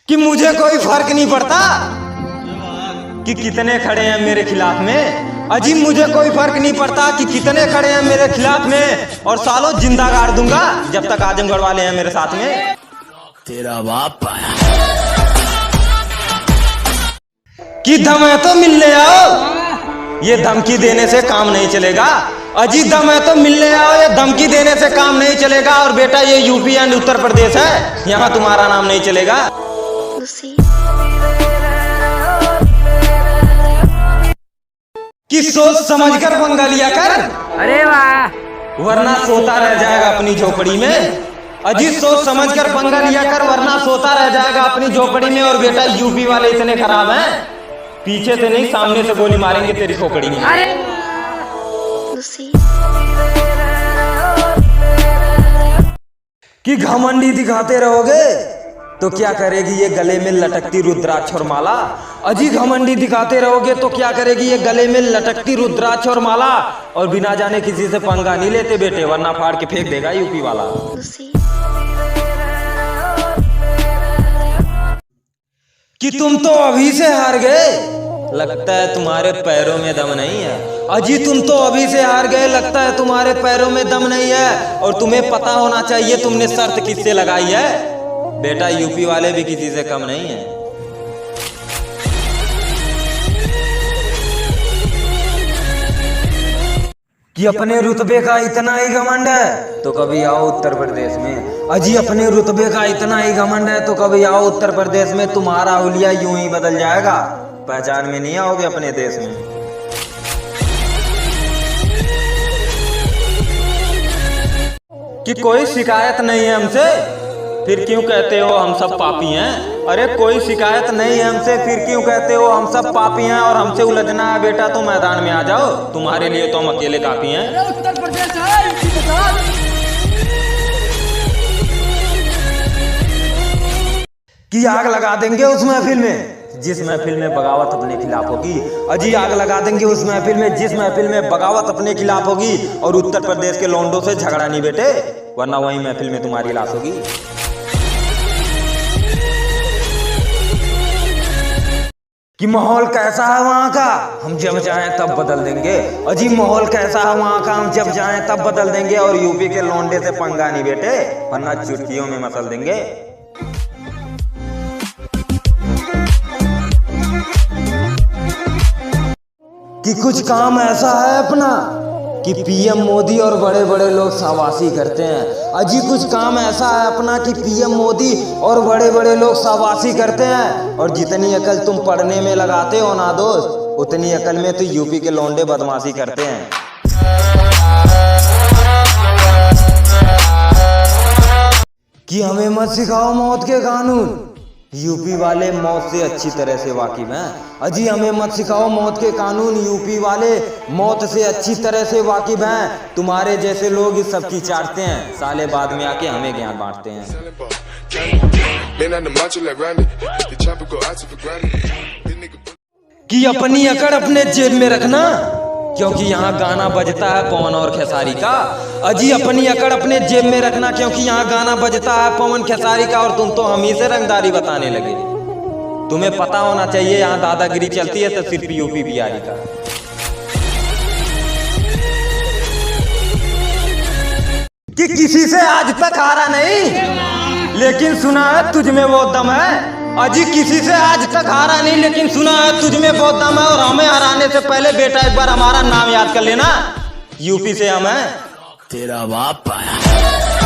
कि मुझे कोई फर्क नहीं पड़ता कि कितने खड़े हैं मेरे खिलाफ में। अजी मुझे कोई फर्क नहीं पड़ता कि कितने खड़े हैं मेरे खिलाफ में, और सालों जिंदा गाड़ दूंगा जब तक आजमगढ़ वाले हैं मेरे साथ में। तेरा बाप आया कि दम है तो मिलने आओ, ये धमकी देने से काम नहीं चलेगा। अजी दम है तो मिलने आओ, ये धमकी देने से काम नहीं चलेगा। और बेटा ये यूपी एंड उत्तर प्रदेश है, यहाँ तुम्हारा नाम नहीं चलेगा। कि सोच समझकर पंगा लिया कर, अरे वाह, वरना सोता रह जाएगा अपनी झोपड़ी में। अजी सोच समझकर पंगा लिया कर, वरना सोता रह जाएगा अपनी झोपड़ी में। और बेटा यूपी वाले इतने खराब हैं, पीछे से नहीं सामने से गोली मारेंगे तेरी खोपड़ी में। कि घमंडी दिखाते रहोगे तो क्या करेगी ये गले में लटकती रुद्राक्ष और माला। अजी घमंडी दिखाते रहोगे तो क्या करेगी ये गले में लटकती रुद्राक्ष और माला। और बिना जाने किसी से पंगा नहीं लेते बेटे, वरना फाड़ के फेंक देगा यूपी वाला। कि तुम तो अभी से हार गए, लगता है तुम्हारे पैरों में दम नहीं है। अजी तुम तो अभी से हार गए, लगता है तुम्हारे पैरों में दम नहीं है। और तुम्हें पता होना चाहिए तुमने शर्त किससे लगाई है। बेटा यूपी वाले भी किसी से कम नहीं है। कि अपने रुतबे का इतना ही घमंड है तो कभी आओ उत्तर प्रदेश में। अजी अपने रुतबे का इतना ही घमंड है तो कभी आओ उत्तर प्रदेश में। तुम्हारा हुलिया यूं ही बदल जाएगा, पहचान में नहीं आओगे अपने देश में। कि कोई शिकायत नहीं है हमसे, फिर क्यों कहते हो हम सब पापी हैं। अरे कोई शिकायत नहीं है हमसे, फिर क्यों कहते हो हम सब पापी हैं। और हमसे उलझना है बेटा तो मैदान में आ जाओ, तुम्हारे लिए तो हम अकेले काफी हैं। उत्तर प्रदेश है, कि आग लगा देंगे उस महफिल में जिस महफिल में बगावत अपने खिलाफ होगी। अजी आग लगा देंगे उस महफिल में जिस महफिल में बगावत अपने खिलाफ होगी। और उत्तर प्रदेश के लौंडों से झगड़ा नहीं बेटे, वरना वही महफिल में तुम्हारी लाश होगी। कि माहौल कैसा है वहाँ का, हम जब चाहें तब बदल देंगे। अजी माहौल कैसा है वहाँ का, हम जब चाहें तब बदल देंगे। और यूपी के लौंडे से पंगा नहीं बेटे, वरना चुटकियों में मसल देंगे। कि कुछ काम ऐसा है अपना कि पीएम मोदी और बड़े बड़े लोग शाबाशी करते हैं। अजी कुछ काम ऐसा है अपना कि पीएम मोदी और बड़े बड़े लोग शाबाशी करते हैं। और जितनी अकल तुम पढ़ने में लगाते हो ना दोस्त, उतनी अकल में तो यूपी के लौंडे बदमाशी करते हैं। कि हमें मत सिखाओ मौत के कानून, यूपी वाले मौत से अच्छी तरह से वाकिफ हैं। अजी हमें मत सिखाओ मौत के कानून, यूपी वाले मौत से अच्छी तरह से वाकिफ हैं। तुम्हारे जैसे लोग इस सब की चाटते हैं, साले बाद में आके हमें ज्ञान बांटते हैं। कि अपनी अकड़ अपने जेब में रखना, क्योंकि यहाँ गाना बजता है पवन और खेसारी का। अजी अपनी अकड़ अपने जेब में रखना, क्योंकि यहाँ गाना बजता है पवन खेसारी का। और तुम तो हम ही से रंगदारी बताने लगे। तुम्हें पता होना चाहिए यहाँ दादागिरी चलती है तो सिर्फ यूपी बिहारी का। कि किसी से आज तक हारा नहीं, लेकिन सुना है तुझ में वो दम है। अजी किसी से आज तक हारा नहीं, लेकिन सुना है तुझ में बहुत दम है। और हमें हराने से पहले बेटा एक बार हमारा नाम याद कर लेना, यूपी से हम हैं। तेरा बाप आया।